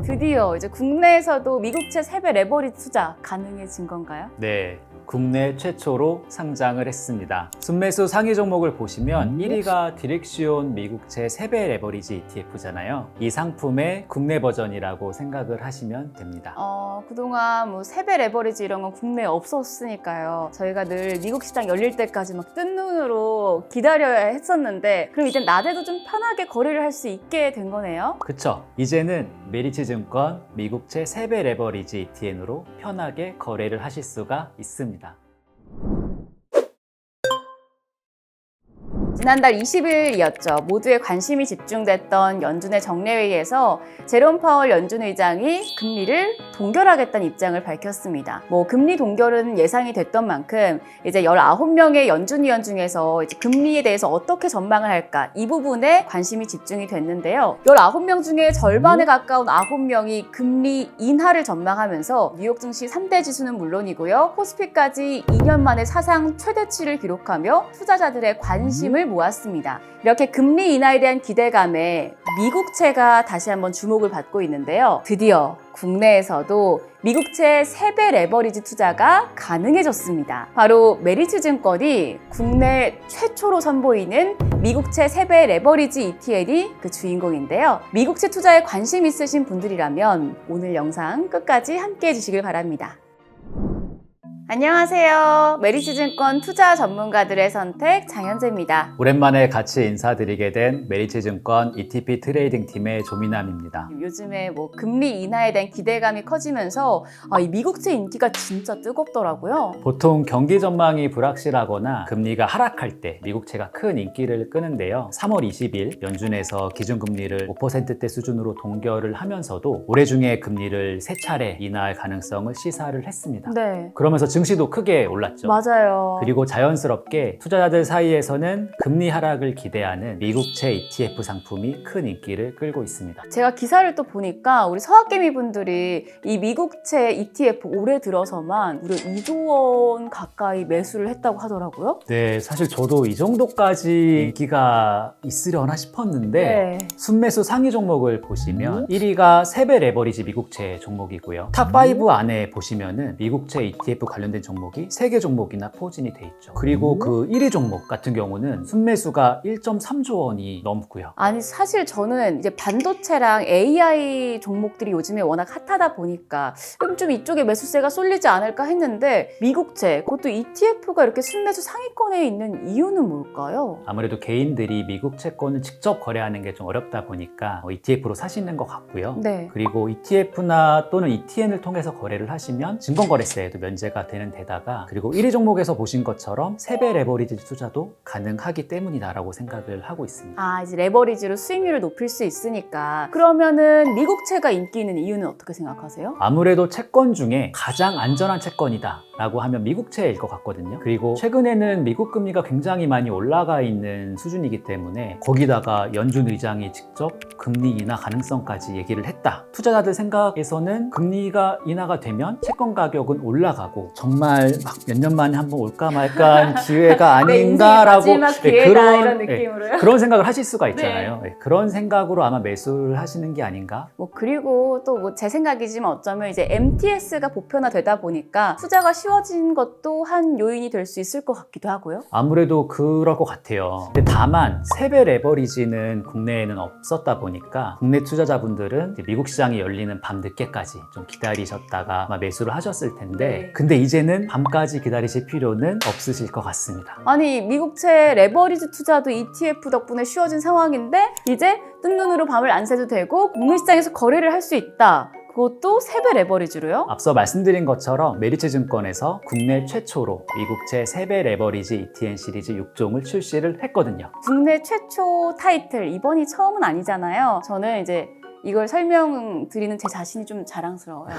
드디어 이제 국내에서도 미국채 3배 레버리지 투자 가능해진 건가요? 네, 국내 최초로 상장을 했습니다. 순매수 상위 종목을 보시면 1위가 디렉시온 미국채 3배 레버리지 ETF잖아요. 이 상품의 국내 버전이라고 생각을 하시면 됩니다. 그동안 뭐 3배 레버리지 이런 건 국내에 없었으니까요. 저희가 늘 미국 시장 열릴 때까지 막 뜬 눈으로 기다려야 했었는데, 그럼 이제 낮에도 좀 편하게 거래를 할 수 있게 된 거네요. 그쵸? 이제는 메리츠증권 미국채 3배 레버리지 ETN으로 편하게 거래를 하실 수가 있습니다. 지난달 20일이었죠. 모두의 관심이 집중됐던 연준의 정례회의에서 제롬 파월 연준 의장이 금리를 동결하겠다는 입장을 밝혔습니다. 금리 동결은 예상이 됐던 만큼 이제 19명의 연준 위원 중에서 이제 금리에 대해서 어떻게 전망을 할까, 이 부분에 관심이 집중이 됐는데요. 19명 중에 절반에 가까운 9명이 금리 인하를 전망하면서 뉴욕 증시 3대 지수는 물론이고요. 코스피까지 2년 만에 사상 최대치를 기록하며 투자자들의 관심을 모았습니다. 이렇게 금리 인하에 대한 기대감에 미국채가 다시 한번 주목을 받고 있는데요. 드디어 국내에서도 미국채 3배 레버리지 투자가 가능해졌습니다. 바로 메리츠증권이 국내 최초로 선보이는 미국채 3배 레버리지 ETN이 그 주인공인데요. 미국채 투자에 관심 있으신 분들이라면 오늘 영상 끝까지 함께 해주시길 바랍니다. 안녕하세요. 메리츠증권 투자 전문가들의 선택 장현재입니다. 오랜만에 같이 인사드리게 된 메리츠증권 ETP 트레이딩 팀의 조민남입니다. 요즘에 금리 인하에 대한 기대감이 커지면서 이 미국채 인기가 진짜 뜨겁더라고요. 보통 경기 전망이 불확실하거나 금리가 하락할 때 미국채가 큰 인기를 끄는데요. 3월 20일 연준에서 기준금리를 5%대 수준으로 동결을 하면서도 올해 중에 금리를 3차례 인하할 가능성을 시사를 했습니다. 네. 그러면서 증시도 크게 올랐죠. 맞아요. 그리고 자연스럽게 투자자들 사이에서는 금리 하락을 기대하는 미국채 ETF 상품이 큰 인기를 끌고 있습니다. 제가 기사를 또 보니까 우리 서학개미 분들이 이 미국채 ETF 올해 들어서만 무려 2조 원 가까이 매수를 했다고 하더라고요. 네, 사실 저도 이 정도까지 인기가 있으려나 싶었는데 네. 순매수 상위 종목을 보시면 1위가 3배 레버리지 미국채 종목이고요. 탑5 안에 보시면은 미국채 ETF 관련된 종목이 3개 종목이나 포진이 돼 있죠. 그리고 그 1위 종목 같은 경우는 순매수가 1.3조 원이 넘고요. 아니, 사실 저는 이제 반도체랑 AI 종목들이 요즘에 워낙 핫하다 보니까 좀 이쪽에 매수세가 쏠리지 않을까 했는데, 미국채, 그것도 ETF가 이렇게 순매수 상위권에 있는 이유는 뭘까요? 아무래도 개인들이 미국 채권을 직접 거래하는 게 좀 어렵다 보니까 ETF로 사시는 것 같고요. 네. 그리고 ETF나 또는 ETN을 통해서 거래를 하시면 증권거래세에도 면제가 되는 데다가, 그리고 1위 종목에서 보신 것처럼 3배 레버리지 투자도 가능하기 때문이다라고 생각을 하고 있습니다. 이제 레버리지로 수익률을 높일 수 있으니까. 그러면은 미국채가 인기 있는 이유는 어떻게 생각하세요? 아무래도 채권 중에 가장 안전한 채권이다 라고 하면 미국채일 것 같거든요. 그리고 최근에는 미국 금리가 굉장히 많이 올라가 있는 수준이기 때문에 거기다가 연준 의장이 직접 금리 인하 가능성까지 얘기를 했다. 투자자들 생각에서는 금리가 인하가 되면 채권 가격은 올라가고 정말 막 몇 년 만에 한번 올까 말까한 기회가 아닌가라고 마지막 기회다, 이런 느낌으로요? 그런 생각을 하실 수가 있잖아요. 그런 생각으로 아마 매수를 하시는 게 아닌가. 그리고 또 제 생각이지만 어쩌면 이제 MTS가 보편화되다 보니까 투자가 쉬워진 것도 한 요인이 될 수 있을 것 같기도 하고요. 아무래도 그럴 것 같아요. 근데 다만 3배 레버리지는 국내에는 없었다 보니까 국내 투자자분들은 미국 시장이 열리는 밤 늦게까지 좀 기다리셨다가 아마 매수를 하셨을 텐데, 근데 이제는 밤까지 기다리실 필요는 없으실 것 같습니다. 아니, 미국채 레버리지 투자도 ETF 덕분에 쉬워진 상황인데 이제 뜬 눈으로 밤을 안 새도 되고 국내 시장에서 거래를 할 수 있다. 그것도 3배 레버리지로요? 앞서 말씀드린 것처럼 메리츠증권에서 국내 최초로 미국채 3배 레버리지 ETN 시리즈 6종을 출시를 했거든요. 국내 최초 타이틀, 이번이 처음은 아니잖아요. 저는 이제 이걸 설명드리는 제 자신이 좀 자랑스러워요.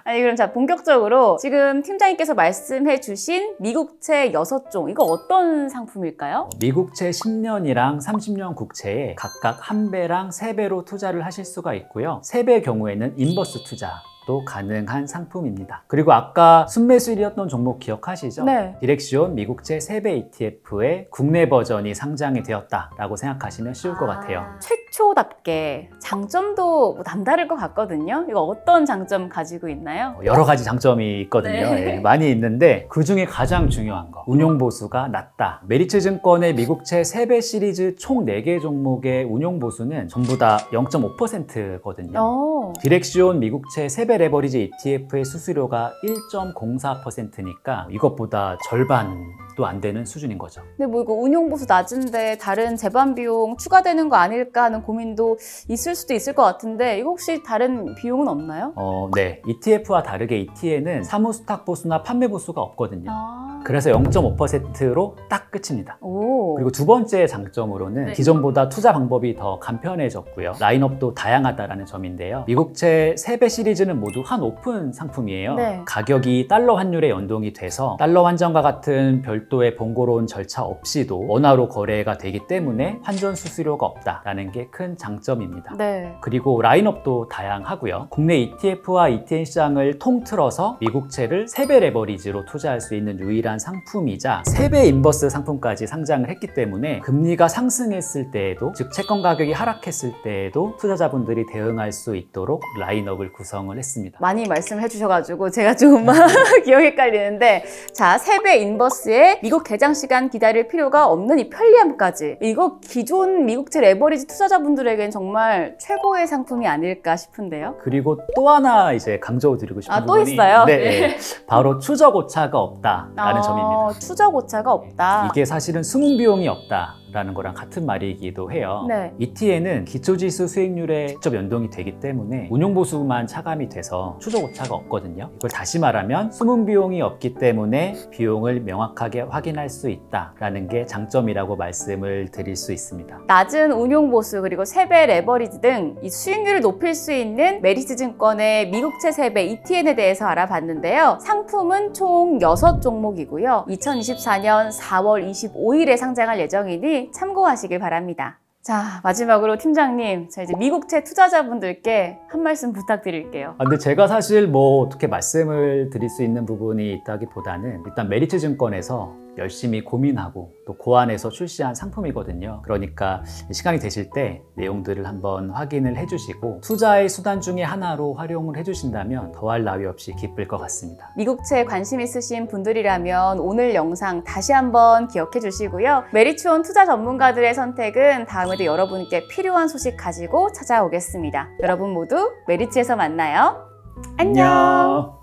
그럼 자, 본격적으로 지금 팀장님께서 말씀해 주신 미국채 6종, 이거 어떤 상품일까요? 미국채 10년이랑 30년 국채에 각각 1배랑 3배로 투자를 하실 수가 있고요. 3배 경우에는 인버스 투자, 것도 가능한 상품입니다. 그리고 아까 순매수 1위였던 종목 기억하시죠? 네. 디렉시온 미국채 3배 ETF의 국내 버전이 상장이 되었다라고 생각하시면 쉬울 것 같아요. 최초답게 장점도 뭐 남다를 것 같거든요. 이거 어떤 장점 가지고 있나요? 여러 가지 장점이 있거든요. 네. 예, 많이 있는데 그 중에 가장 중요한 거 운용 보수가 낮다. 메리츠 증권의 미국채 3배 시리즈 총 4개 종목의 운용 보수는 전부 다 0.5%거든요. 디렉시온 미국채 3배 레버리지 ETF의 수수료가 1.04%니까 이것보다 절반도 안 되는 수준인 거죠. 근데 뭐 이거 운용 보수 낮은데 다른 재반 비용 추가되는 거 아닐까 하는 고민도 있을 수도 있을 것 같은데 이거 혹시 다른 비용은 없나요? 네. ETF와 다르게 ETN은 사무 수탁 보수나 판매 보수가 없거든요. 아. 그래서 0.5%로 딱 끝입니다. 오. 그리고 두 번째 장점으로는 네. 기존보다 투자 방법이 더 간편해졌고요. 라인업도 다양하다라는 점인데요. 미국채 3배 시리즈는 모두 한 오픈 상품이에요. 네. 가격이 달러 환율에 연동이 돼서 달러 환전과 같은 별도의 번거로운 절차 없이도 원화로 거래가 되기 때문에 환전 수수료가 없다라는 게 큰 장점입니다. 네. 그리고 라인업도 다양하고요. 국내 ETF와 ETN 시장을 통틀어서 미국채를 3배 레버리지로 투자할 수 있는 유일한 상품이자 3배 인버스 상품까지 상장을 했기 때문에 금리가 상승했을 때에도, 즉 채권 가격이 하락했을 때에도 투자자분들이 대응할 수 있도록 라인업을 구성을 했습니다. 많이 말씀을 해주셔가지고 제가 좀 기억이 헷갈리는데 자, 3배 인버스에 미국 개장 시간 기다릴 필요가 없는 이 편리함까지 이거 기존 미국채 레버리지 투자자분들에겐 정말 최고의 상품이 아닐까 싶은데요. 그리고 또 하나 이제 강조드리고 싶은 아, 또 부분이 있어요? 네, 바로 추적 오차가 없다라는 점입니다. 추적 오차가 없다. 이게 사실은 숨은 비용이 없다라는 거랑 같은 말이기도 해요. 네. ETN은 기초지수 수익률에 직접 연동이 되기 때문에 운용보수만 차감이 돼서 추적 오차가 없거든요. 이걸 다시 말하면 숨은 비용이 없기 때문에 비용을 명확하게 확인할 수 있다라는 게 장점이라고 말씀을 드릴 수 있습니다. 낮은 운용 보수 그리고 3배 레버리지 등 이 수익률을 높일 수 있는 메리츠 증권의 미국채 3배 ETN에 대해서 알아봤는데요. 상품은 총 6종목이고요. 2024년 4월 25일에 상장할 예정이니 참고하시길 바랍니다. 자, 마지막으로 팀장님, 자 이제 미국채 투자자분들께 한 말씀 부탁드릴게요. 근데 제가 사실 뭐 어떻게 말씀을 드릴 수 있는 부분이 있다기보다는 일단 메리츠 증권에서 열심히 고민하고 또 고안해서 출시한 상품이거든요. 그러니까 시간이 되실 때 내용들을 한번 확인을 해주시고 투자의 수단 중에 하나로 활용을 해주신다면 더할 나위 없이 기쁠 것 같습니다. 미국채에 관심 있으신 분들이라면 오늘 영상 다시 한번 기억해 주시고요. 메리츠온 투자 전문가들의 선택은 다음에도 여러분께 필요한 소식 가지고 찾아오겠습니다. 여러분 모두 메리츠에서 만나요. 안녕.